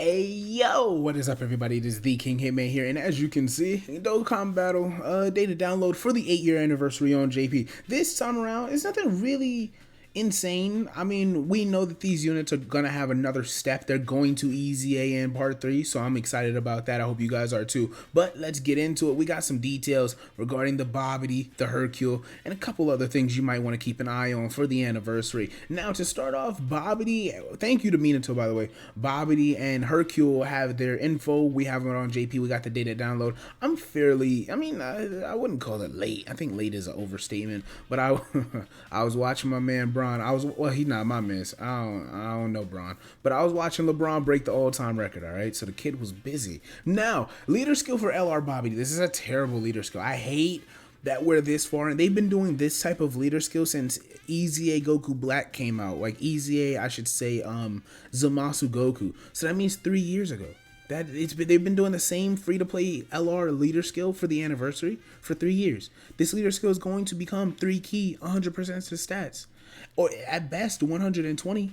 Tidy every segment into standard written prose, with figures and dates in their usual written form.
Hey yo, what is up everybody? It is the King Hitman here, and as you can see, Dokkan Battle data download for the 8-year anniversary on JP. This time around, it's nothing really insane. I mean, we know that these units are gonna have another step. They're going to EZA in part 3, so I'm excited about that. I hope you guys are too. But let's get into it. We got some details regarding the Babidi, the Hercule, and a couple other things you might want to keep an eye on for the anniversary. Now, to start off, Babidi, thank you to Minato, by the way. Babidi and Hercule have their info. We have it on JP. We got the data download. I wouldn't call it late. I think late is an overstatement. But I was watching my man he's not my miss. I don't know Braun. But I was watching LeBron break the all-time record, all right? So the kid was busy. Now, leader skill for LR Babidi. This is a terrible leader skill. I hate that we're this far, and they've been doing this type of leader skill since EZA Goku Black came out. Like EZA, I should say, Zamasu Goku. So that means 3 years ago. They've been doing the same free-to-play LR leader skill for the anniversary for 3 years. This leader skill is going to become 3 key, 100% to stats, or at best 120.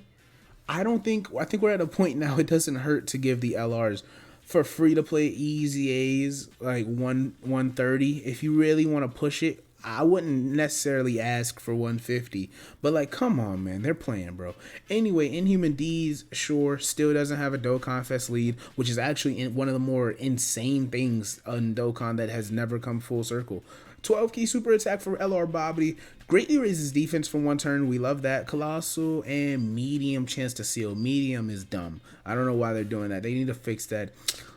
I think we're at a point now. It doesn't hurt to give the LRs for free-to-play EZAs like 130. If you really want to push it, I wouldn't necessarily ask for 150, but like, come on, man, they're playing, bro. Anyway, Inhuman D's, sure, still doesn't have a Dokkan Fest lead, which is actually one of the more insane things on Dokkan that has never come full circle. 12 key super attack for LR Babidi, greatly raises defense for 1 turn. We love that. Colossal and medium chance to seal. Medium is dumb. I don't know why they're doing that. They need to fix that.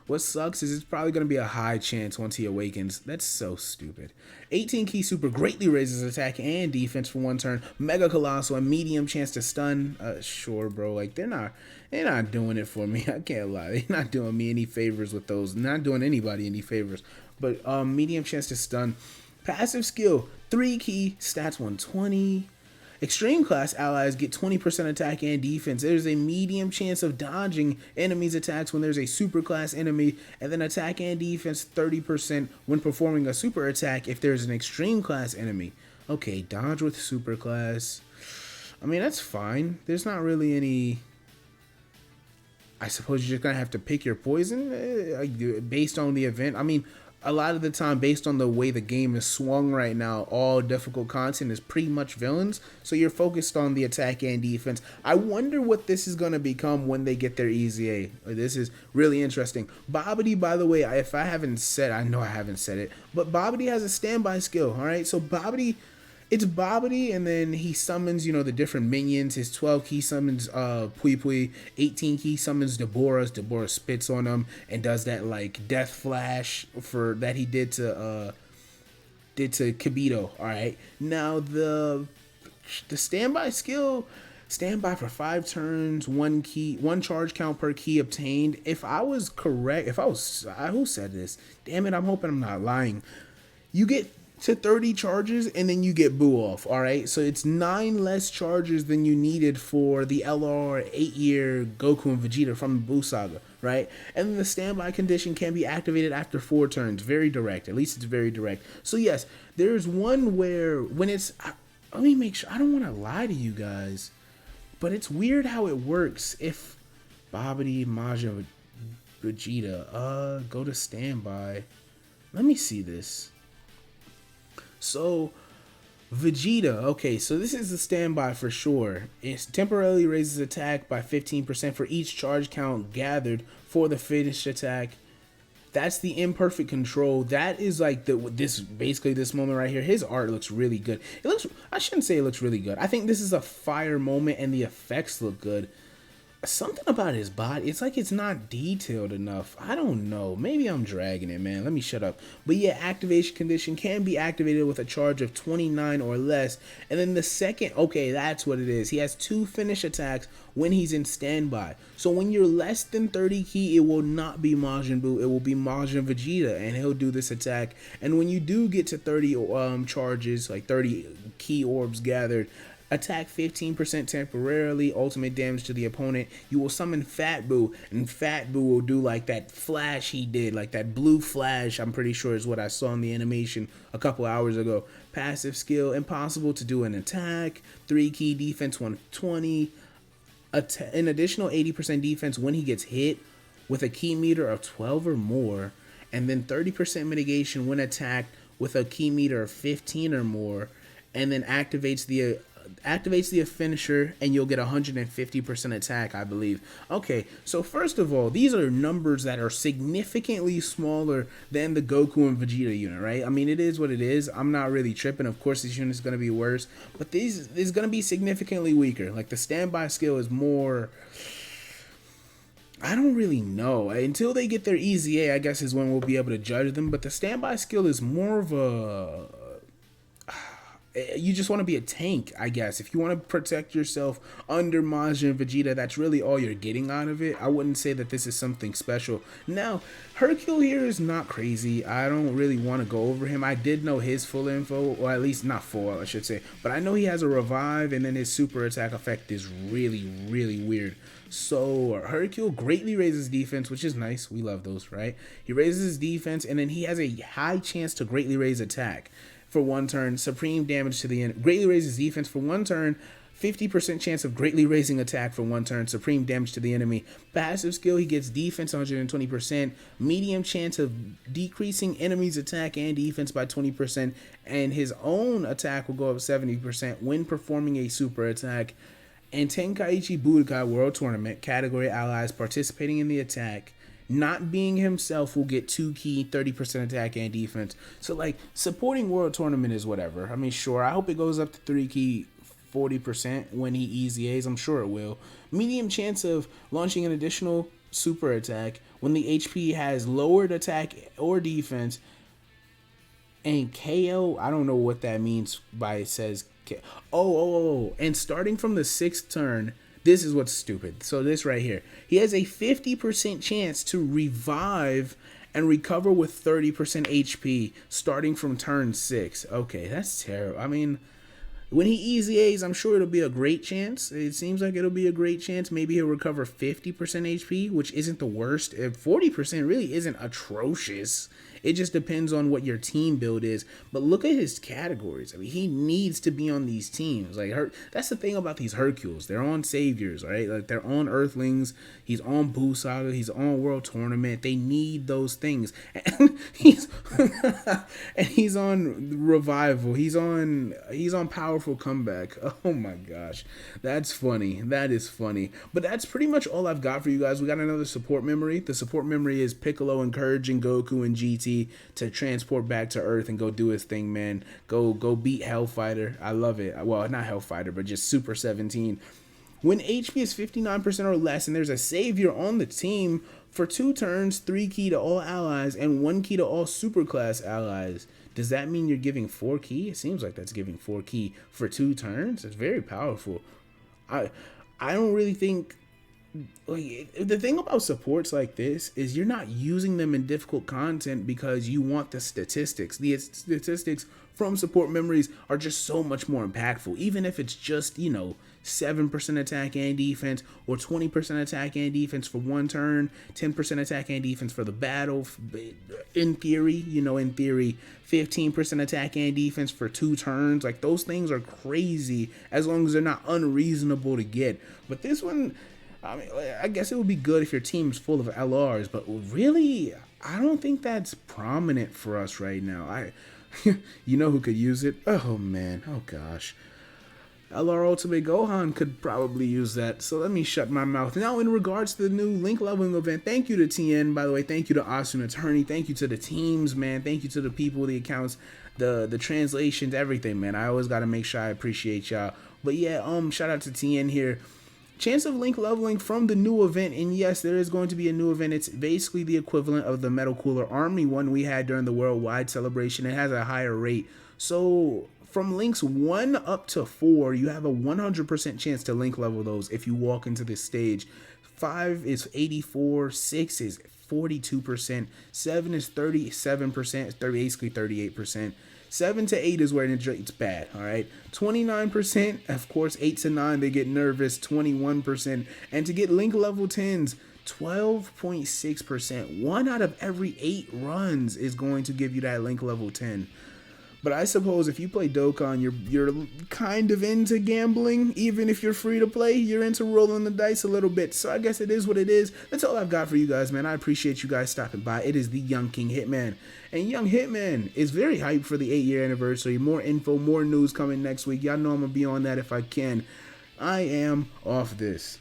What sucks is it's probably going to be a high chance once he awakens. That's so stupid. 18 key super greatly raises attack and defense for 1 turn. Mega Colossal and medium chance to stun. Sure, bro. Like, they're not doing it for me. I can't lie. They're not doing me any favors with those. Not doing anybody any favors. But medium chance to stun. Passive skill, 3 key, stats 120. Extreme class allies get 20% attack and defense. There's a medium chance of dodging enemies' attacks when there's a super class enemy, and then attack and defense 30% when performing a super attack if there's an extreme class enemy. Okay, dodge with super class. I mean, that's fine. There's not really any... I suppose you're just gonna have to pick your poison based on the event. I mean, a lot of the time, based on the way the game is swung right now, all difficult content is pretty much villains. So you're focused on the attack and defense. I wonder what this is going to become when they get their EZA. This is really interesting. Babidi, by the way, if I haven't said, I know I haven't said it, but Babidi has a standby skill. All right, so Babidi... It's Babidi, and then he summons, the different minions. His 12 key summons Pui Pui. 18 key summons Deborah's. Deborah spits on him and does that like death flash for that he did to Kibito. All right. Now the standby skill. Standby for 5 turns, 1 charge count per key obtained. If I was correct, who said this? Damn it! I'm hoping I'm not lying. You get to 30 charges and then you get boo off. All right, so it's 9 less charges than you needed for the LR 8-year Goku and Vegeta from the Buu Saga, right? And then the standby condition can be activated after 4 turns. Very direct. At least it's very direct. So yes, there's one where when it's... let me make sure. I don't want to lie to you guys, but it's weird how it works. If Babidi, Majin, Vegeta, go to standby. Let me see this. So, Vegeta, okay, so this is the standby for sure. It temporarily raises attack by 15% for each charge count gathered for the finished attack. That's the imperfect control. That is like basically this moment right here. His art looks really good. I shouldn't say it looks really good. I think this is a fire moment and the effects look good. Something about his body, it's like it's not detailed enough. I don't know. Maybe I'm dragging it, man. Let me shut up. But yeah, activation condition can be activated with a charge of 29 or less. And then the second, okay, that's what it is. He has 2 finish attacks when he's in standby. So when you're less than 30 key, it will not be Majin Buu. It will be Majin Vegeta, and he'll do this attack. And when you do get to 30 charges, like 30 key orbs gathered, attack 15% temporarily, ultimate damage to the opponent. You will summon Fat Buu, and Fat Buu will do like that flash he did, like that blue flash, I'm pretty sure is what I saw in the animation a couple hours ago. Passive skill, impossible to do an attack, 3 key defense 120, an additional 80% defense when he gets hit with a key meter of 12 or more, and then 30% mitigation when attacked with a key meter of 15 or more, and then activates the finisher, and you'll get 150% attack, I believe. Okay, so first of all, these are numbers that are significantly smaller than the Goku and Vegeta unit, right? I mean, it is what it is. I'm not really tripping. Of course, this unit is going to be worse, but this is going to be significantly weaker. Like, the standby skill is more... I don't really know. Until they get their EZA, I guess, is when we'll be able to judge them. But the standby skill is more of a... You just want to be a tank, I guess. If you want to protect yourself under Majin and Vegeta, that's really all you're getting out of it. I wouldn't say that this is something special. Now, Hercule here is not crazy. I don't really want to go over him. I did know his full info, or at least not full, I should say. But I know he has a revive, and then his super attack effect is really, really weird. So Hercule greatly raises defense, which is nice. We love those, right? He raises his defense, and then he has a high chance to greatly raise attack for one turn. Supreme damage to the enemy. Greatly raises defense for one turn. 50% chance of greatly raising attack for one turn. Supreme damage to the enemy. Passive skill, he gets defense 120%. Medium chance of decreasing enemies' attack and defense by 20%. And his own attack will go up 70% when performing a super attack. And Tenkaichi Budokai World Tournament, category allies participating in the attack, not being himself, will get 2 key, 30% attack and defense. So, like, supporting World Tournament is whatever. I mean, sure, I hope it goes up to 3 key, 40% when he EZAs. I'm sure it will. Medium chance of launching an additional super attack when the HP has lowered attack or defense. And KO, I don't know what that means by it says and starting from the 6th turn, this is what's stupid. So this right here, he has a 50% chance to revive and recover with 30% HP starting from turn 6. Okay, that's terrible. I mean, when he EZAs, I'm sure it'll be a great chance. It seems like it'll be a great chance. Maybe he'll recover 50% HP, which isn't the worst. 40% really isn't atrocious. It just depends on what your team build is. But look at his categories. I mean, he needs to be on these teams. Like, that's the thing about these Hercules. They're on Saviors, right? Like, they're on Earthlings. He's on Boo Saga. He's on World Tournament. They need those things. And he's on Revival. He's on Powerful Comeback. Oh my gosh, that's funny. That is funny. But that's pretty much all I've got for you guys. We got another support memory. The support memory is Piccolo encouraging Goku and GT to transport back to Earth and go do his thing, man. Go beat Hellfighter. I love it. Well, not Hellfighter, but just Super 17. When HP is 59% or less and there's a savior on the team for 2 turns, 3 key to all allies and 1 key to all superclass allies, does that mean you're giving 4 key? It seems like that's giving 4 key for 2 turns. It's very powerful. I don't really think... Like, the thing about supports like this is you're not using them in difficult content because you want the statistics. The statistics from support memories are just so much more impactful. Even if it's just, 7% attack and defense or 20% attack and defense for 1 turn, 10% attack and defense for the battle. In theory, 15% attack and defense for 2 turns. Like, those things are crazy as long as they're not unreasonable to get. But this one... I mean, I guess it would be good if your team's full of LRs, but really, I don't think that's prominent for us right now. You know who could use it? Oh, man. Oh, gosh. LR Ultimate Gohan could probably use that, so let me shut my mouth. Now, in regards to the new link leveling event, thank you to TN, by the way. Thank you to Austin Attorney. Thank you to the teams, man. Thank you to the people, the accounts, the translations, everything, man. I always got to make sure I appreciate y'all. But yeah, shout out to TN here. Chance of link leveling from the new event, and yes, there is going to be a new event. It's basically the equivalent of the Metal Cooler Army one we had during the worldwide celebration. It has a higher rate. So from links 1 up to 4, you have a 100% chance to link level those if you walk into this stage. 5 is 84, 6 is 42%, 7 is 37%, basically 38%. 7 to 8 is where it's bad, all right? 29%, of course, 8 to 9, they get nervous, 21%. And to get link level 10s, 12.6%. 1 out of every 8 runs is going to give you that link level 10. But I suppose if you play Dokkan, you're kind of into gambling. Even if you're free to play, you're into rolling the dice a little bit. So I guess it is what it is. That's all I've got for you guys, man. I appreciate you guys stopping by. It is the Young King Hitman. And Young Hitman is very hyped for the 8-year anniversary. More info, more news coming next week. Y'all know I'm going to be on that if I can. I am off this.